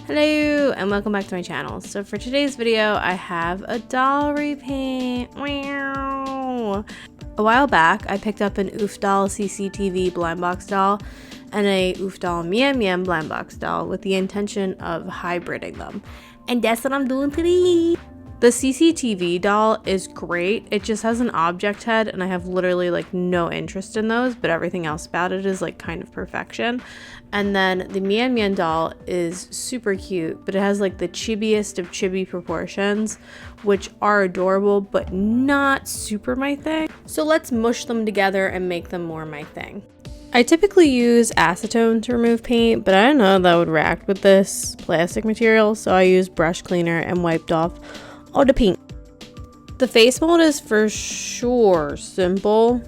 Hello and welcome back to my channel. So for today's video I have a doll repaint. Meow. A while back I picked up an Ufdoll CCTV blind box doll and a Ufdoll Mianmian blind box doll with the intention of hybriding them. And that's what I'm doing today. The CCTV doll is great. It just has an object head and I have literally like no interest in those, but everything else about it is like kind of perfection. And then the Mianmian doll is super cute, but it has like the chibiest of chibi proportions, which are adorable, but not super my thing. So let's mush them together and make them more my thing. I typically use acetone to remove paint, but I don't know that would react with this plastic material, so I used brush cleaner and wiped off all the paint. The face mold is for sure simple,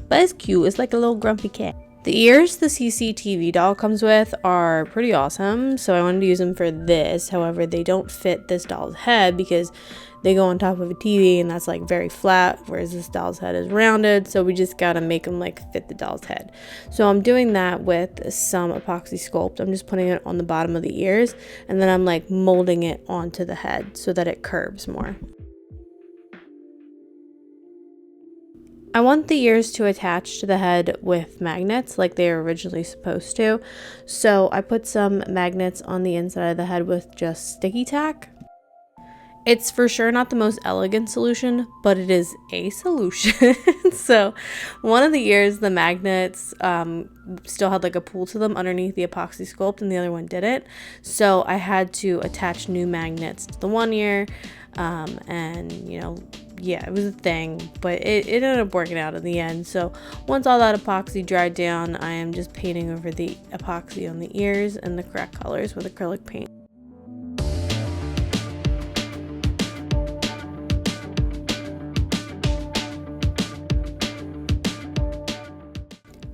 but it's cute. It's like a little grumpy cat. The ears the CCTV doll comes with are pretty awesome, so I wanted to use them for this. However, they don't fit this doll's head because they go on top of a TV and that's like very flat, whereas this doll's head is rounded, so we just gotta make them like fit the doll's head. So I'm doing that with some epoxy sculpt. I'm just putting it on the bottom of the ears and then I'm like molding it onto the head so that it curves more. I want the ears to attach to the head with magnets like they were originally supposed to. So I put some magnets on the inside of the head with just sticky tack. It's for sure not the most elegant solution, but it is a solution. So one of the ears, the magnets still had like a pull to them underneath the epoxy sculpt and the other one didn't. So I had to attach new magnets to the one ear and you know, yeah, it was a thing, but it ended up working out in the end. So once all that epoxy dried down, I am just painting over the epoxy on the ears and the correct colors with acrylic paint.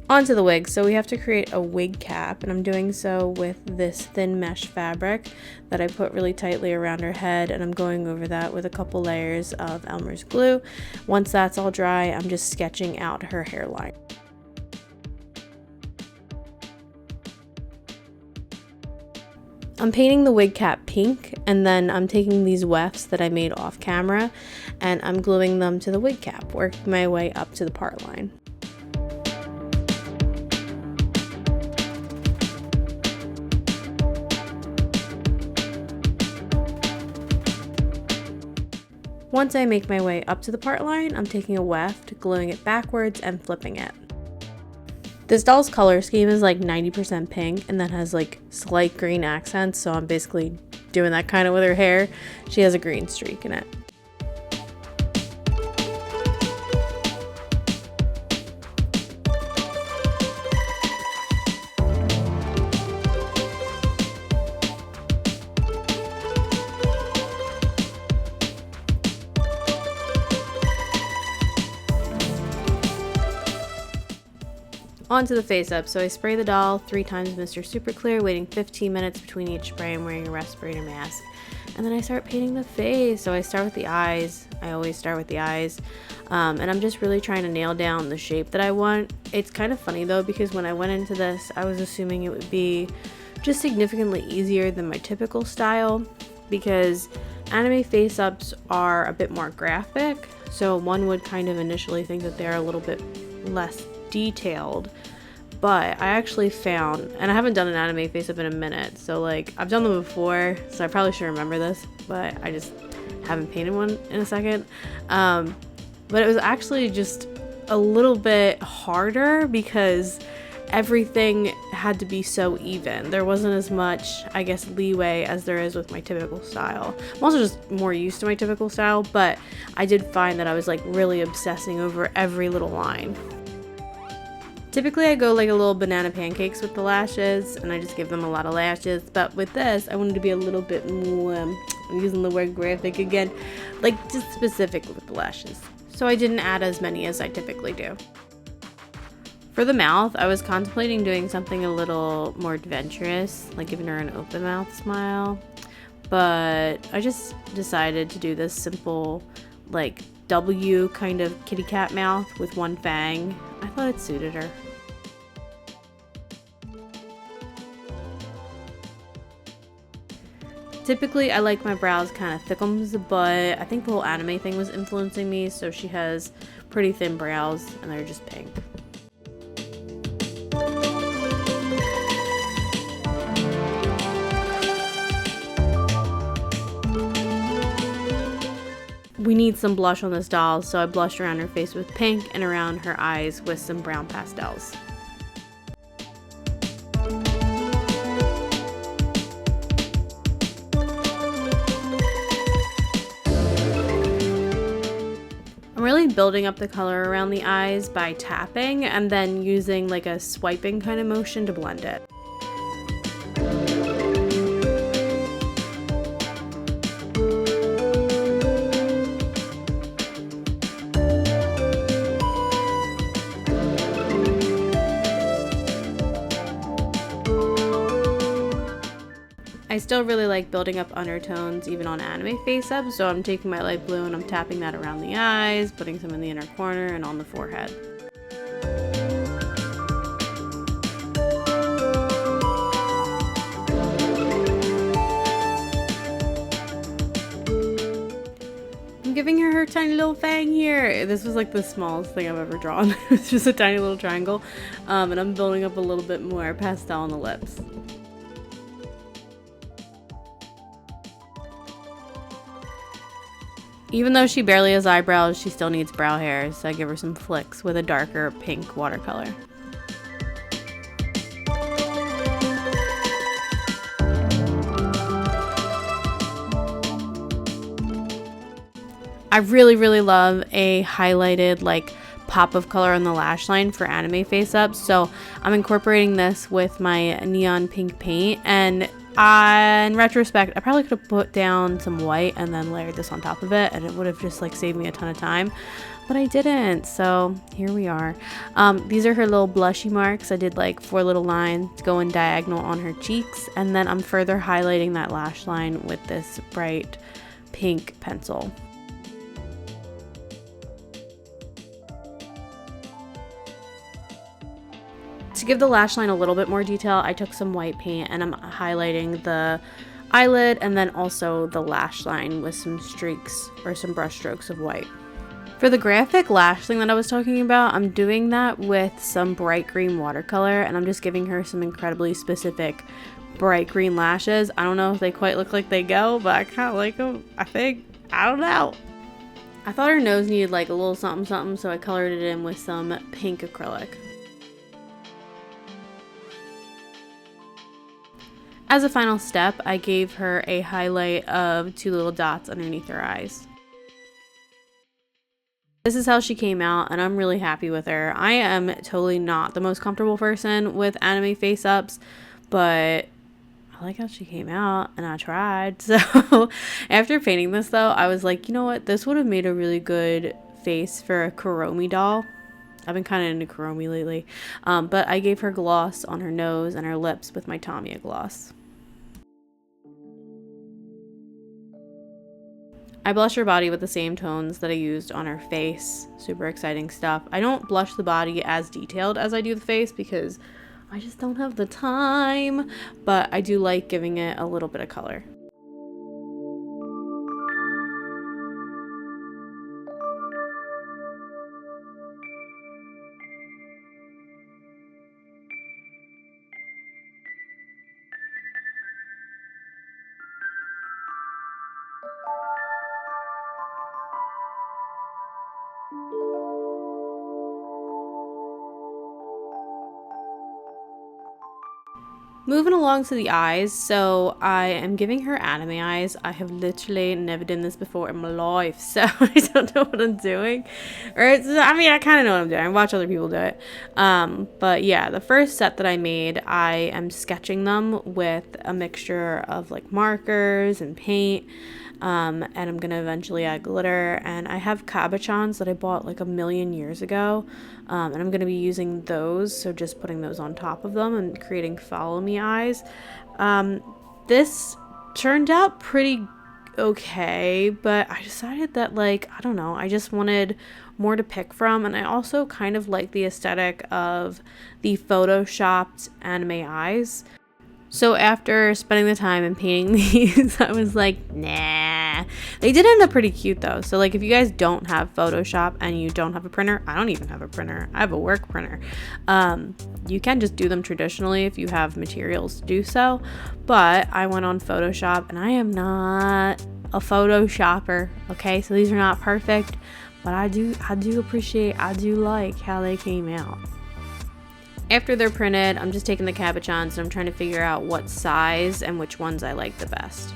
Onto the wig. So we have to create a wig cap, and I'm doing so with this thin mesh fabric that I put really tightly around her head, and I'm going over that with a couple layers of Elmer's glue. Once that's all dry, I'm just sketching out her hairline. I'm painting the wig cap pink, and then I'm taking these wefts that I made off camera and I'm gluing them to the wig cap, working my way up to the part line. Once I make my way up to the part line, I'm taking a weft, gluing it backwards, and flipping it. This doll's color scheme is like 90% pink and then has like slight green accents, so I'm basically doing that kind of with her hair. She has a green streak in it. Onto the face up. So I spray the doll 3 times Mr. Super Clear, waiting 15 minutes between each spray. I'm wearing a respirator mask. And then I start painting the face. So I start with the eyes. I always start with the eyes. And I'm just really trying to nail down the shape that I want. It's kind of funny though, because when I went into this, I was assuming it would be just significantly easier than my typical style, because anime face ups are a bit more graphic. So one would kind of initially think that they're a little bit less detailed, but I actually found, and I haven't done an anime face up in a minute, so like I've done them before, so I probably should remember this, but I just haven't painted one in a second. But it was actually just a little bit harder because everything had to be so even. There wasn't as much, I guess, leeway as there is with my typical style. I'm also just more used to my typical style, but I did find that I was like really obsessing over every little line. Typically I go like a little banana pancakes with the lashes, and I just give them a lot of lashes, but with this I wanted to be a little bit more, I'm using the word graphic again, like just specific with the lashes. So I didn't add as many as I typically do. For the mouth, I was contemplating doing something a little more adventurous, like giving her an open mouth smile, but I just decided to do this simple like W kind of kitty cat mouth with one fang. I thought it suited her. Typically, I like my brows kind of thickums, but I think the whole anime thing was influencing me, so she has pretty thin brows, and they're just pink. We need some blush on this doll, so I blushed around her face with pink and around her eyes with some brown pastels. I'm really building up the color around the eyes by tapping and then using like a swiping kind of motion to blend it. I still really like building up undertones even on anime face up, so I'm taking my light blue and I'm tapping that around the eyes, putting some in the inner corner and on the forehead. I'm giving her tiny little fang here. This was like the smallest thing I've ever drawn. It's just a tiny little triangle, and I'm building up a little bit more pastel on the lips. Even though she barely has eyebrows, she still needs brow hairs, so I give her some flicks with a darker pink watercolor. I really love a highlighted like pop of color on the lash line for anime face up, so I'm incorporating this with my neon pink paint, and in retrospect, I probably could have put down some white and then layered this on top of it, and it would have just like saved me a ton of time, but I didn't, so here we are. These are her little blushy marks. I did like 4 little lines going diagonal on her cheeks, and then I'm further highlighting that lash line with this bright pink pencil. To give the lash line a little bit more detail, I took some white paint and I'm highlighting the eyelid and then also the lash line with some streaks or some brush strokes of white. For the graphic lash thing that I was talking about, I'm doing that with some bright green watercolor, and I'm just giving her some incredibly specific bright green lashes. I don't know if they quite look like they go, but I kind of like them, I think. I don't know. I thought her nose needed like a little something something, so I colored it in with some pink acrylic. As a final step, I gave her a highlight of 2 little dots underneath her eyes. This is how she came out, and I'm really happy with her. I am totally not the most comfortable person with anime face ups, but I like how she came out, and I tried. So after painting this though, I was like, you know what, this would have made a really good face for a Kuromi doll. I've been kind of into Kuromi lately, but I gave her gloss on her nose and her lips with my Tamiya gloss. I blush her body with the same tones that I used on her face. Super exciting stuff. I don't blush the body as detailed as I do the face because I just don't have the time, but I do like giving it a little bit of color. Moving along to the eyes, so I am giving her anime eyes. I have literally never done this before in my life, so I don't know what I'm doing. I mean, I kind of know what I'm doing. I watch other people do it. But yeah, the first set that I made, I am sketching them with a mixture of like markers and paint. And I'm gonna eventually add glitter, and I have cabochons that I bought like 1,000,000 years ago, and I'm gonna be using those, so just putting those on top of them and creating follow me eyes. This turned out pretty okay, but I decided that, like, I don't know, I just wanted more to pick from, and I also kind of like the aesthetic of the photoshopped anime eyes. So after spending the time and painting these, I was like, nah. They did end up pretty cute though. So like if you guys don't have Photoshop and you don't have a printer, I don't even have a printer. I have a work printer. You can just do them traditionally if you have materials to do so. But I went on Photoshop, and I am not a Photoshopper. Okay, so these are not perfect, but I do like how they came out. After they're printed, I'm just taking the cabochons and I'm trying to figure out what size and which ones I like the best.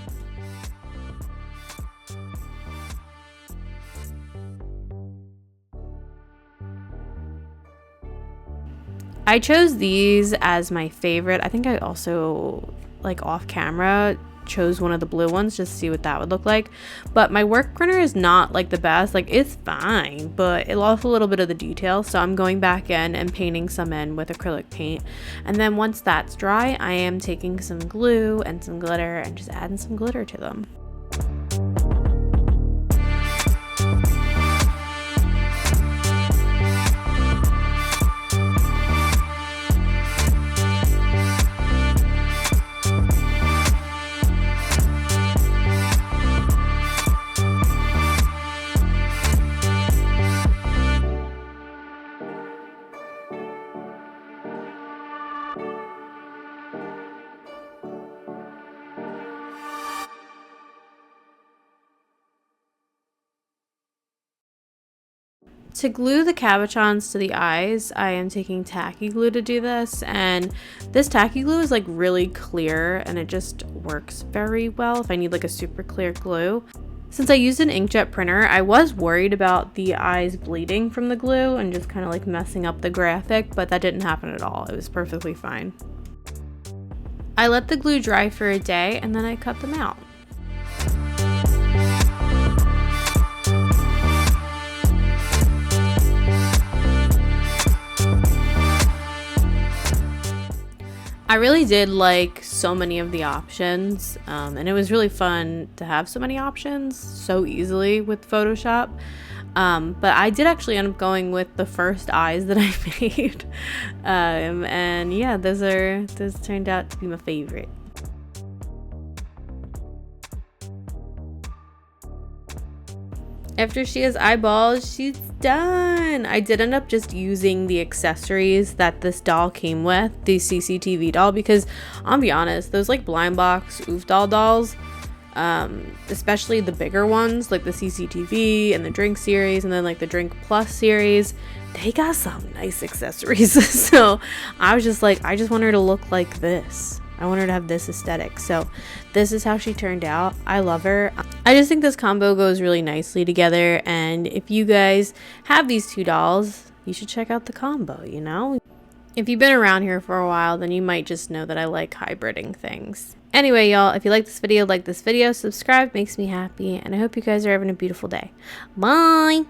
I chose these as my favorite. I think I also, like off camera, chose one of the blue ones just to see what that would look like. But my work printer is not like the best. Like, it's fine, but it lost a little bit of the detail, so I'm going back in and painting some in with acrylic paint. And then once that's dry, I am taking some glue and some glitter and just adding some glitter to them. To glue the cabochons to the eyes, I am taking tacky glue to do this, and this tacky glue is like really clear and it just works very well if I need like a super clear glue. Since I used an inkjet printer, I was worried about the eyes bleeding from the glue and just kind of like messing up the graphic, but that didn't happen at all. It was perfectly fine. I let the glue dry for a day and then I cut them out. I really did like so many of the options, and it was really fun to have so many options so easily with Photoshop. But I did actually end up going with the first eyes that I made, and yeah, those turned out to be my favorite. After she has eyeballs, she's done. I did end up just using the accessories that this doll came with, the CCTV doll, because I'll be honest, those like blind box Ufdoll dolls, especially the bigger ones like the CCTV and the drink series and then like the drink plus series, they got some nice accessories. So I was just like, I just want her to look like this. I want her to have this aesthetic. So this is how she turned out. I love her. I just think this combo goes really nicely together, and if you guys have these two dolls, you should check out the combo, you know? If you've been around here for a while, then you might just know that I like hybriding things. Anyway, y'all, if you like this video, subscribe, makes me happy, and I hope you guys are having a beautiful day. Bye!